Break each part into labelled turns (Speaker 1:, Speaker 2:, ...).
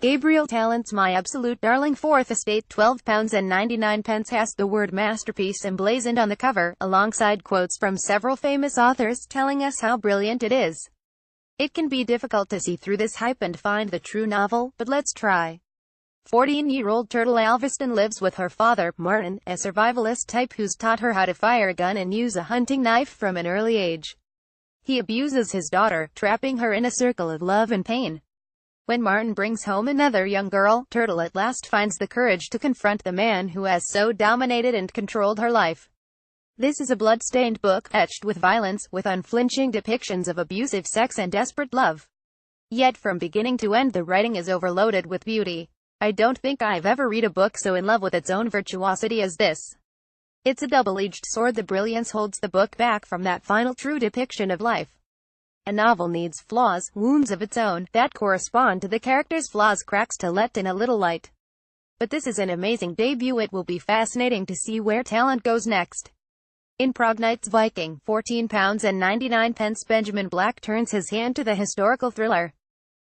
Speaker 1: Gabriel Tallent's My Absolute Darling Fourth Estate £12.99 has the word masterpiece emblazoned on the cover, alongside quotes from several famous authors telling us how brilliant it is. It can be difficult to see through this hype and find the true novel, but let's try. 14-year-old Turtle Alveston lives with her father, Martin, a survivalist type who's taught her how to fire a gun and use a hunting knife from an early age. He abuses his daughter, trapping her in a circle of love and pain. When Martin brings home another young girl, Turtle at last finds the courage to confront the man who has so dominated and controlled her life. This is a blood-stained book, etched with violence, with unflinching depictions of abusive sex and desperate love. Yet from beginning to end the writing is overloaded with beauty. I don't think I've ever read a book so in love with its own virtuosity as this. It's a double-edged sword. The brilliance holds the book back from that final true depiction of life. A novel needs flaws, wounds of its own, that correspond to the character's flaws, cracks to let in a little light. But this is an amazing debut. It will be fascinating to see where Tallent goes next. In Prognight's Viking, £14.99, Benjamin Black turns his hand to the historical thriller.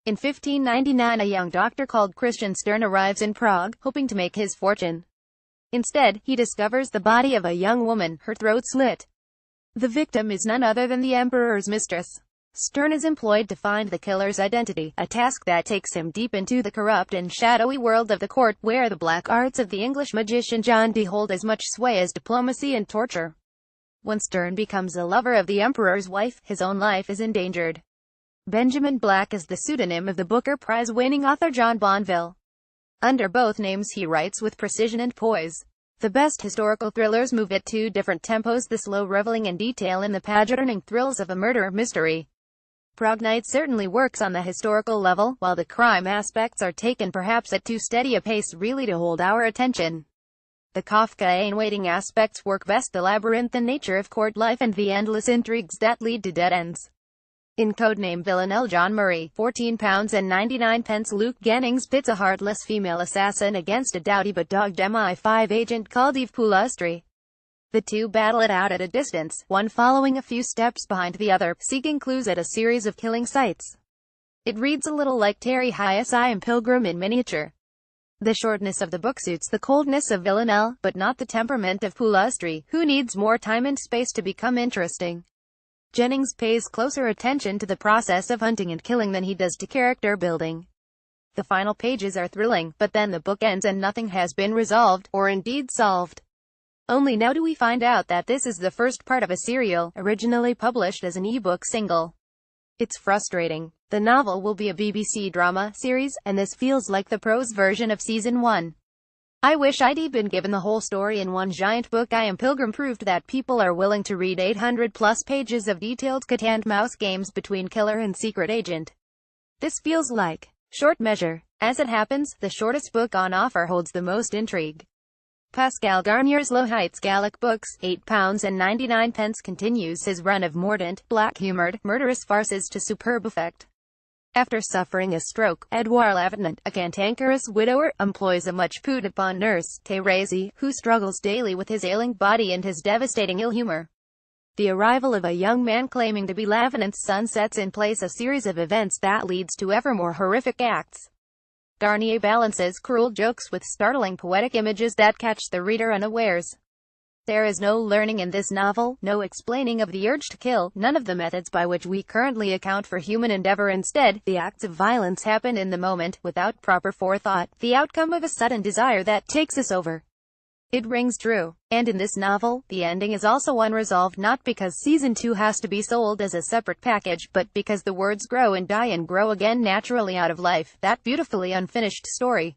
Speaker 1: In 1599 a young doctor called Christian Stern arrives in Prague, hoping to make his fortune. Instead, he discovers the body of a young woman, her throat slit. The victim is none other than the emperor's mistress. Stern is employed to find the killer's identity, a task that takes him deep into the corrupt and shadowy world of the court, where the black arts of the English magician John Dee hold as much sway as diplomacy and torture. When Stern becomes a lover of the emperor's wife, his own life is endangered. Benjamin Black is the pseudonym of the Booker Prize-winning author John Bonville. Under both names he writes with precision and poise. The best historical thrillers move at two different tempos, the slow reveling in detail and the page-turning thrills of a murder mystery. Prognite certainly works on the historical level, while the crime aspects are taken perhaps at too steady a pace really to hold our attention. The Kafka-in-waiting aspects work best, the labyrinthine nature of court life and the endless intrigues that lead to dead ends. In Codename Villanelle John Murray, £14.99, Luke Gennings pits a heartless female assassin against a doughty but dogged MI5 agent called Eve Poulastri. The two battle it out at a distance, one following a few steps behind the other, seeking clues at a series of killing sites. It reads a little like Terry Hias' I Am Pilgrim in miniature. The shortness of the book suits the coldness of Villanelle, but not the temperament of Poulastri, who needs more time and space to become interesting. Jennings pays closer attention to the process of hunting and killing than he does to character building. The final pages are thrilling, but then the book ends and nothing has been resolved, or indeed solved. Only now do we find out that this is the first part of a serial, originally published as an e-book single. It's frustrating. The novel will be a BBC drama series, and this feels like the prose version of Season 1. I wish I'd been given the whole story in one giant book. I Am Pilgrim proved that people are willing to read 800-plus pages of detailed cat-and-mouse games between killer and secret agent. This feels like short measure. As it happens, the shortest book on offer holds the most intrigue. Pascal Garnier's Low Heights Gallic Books, £8.99, continues his run of mordant, black-humored, murderous farces to superb effect. After suffering a stroke, Edouard Lavenant, a cantankerous widower, employs a much put-upon nurse, Thérèse, who struggles daily with his ailing body and his devastating ill humor. The arrival of a young man claiming to be Lavenant's son sets in place a series of events that leads to ever more horrific acts. Garnier balances cruel jokes with startling poetic images that catch the reader unawares. There is no learning in this novel, no explaining of the urge to kill, none of the methods by which we currently account for human endeavor. Instead, the acts of violence happen in the moment, without proper forethought, the outcome of a sudden desire that takes us over. It rings true. And in this novel, the ending is also unresolved, not because Season 2 has to be sold as a separate package, but because the words grow and die and grow again naturally out of life, that beautifully unfinished story.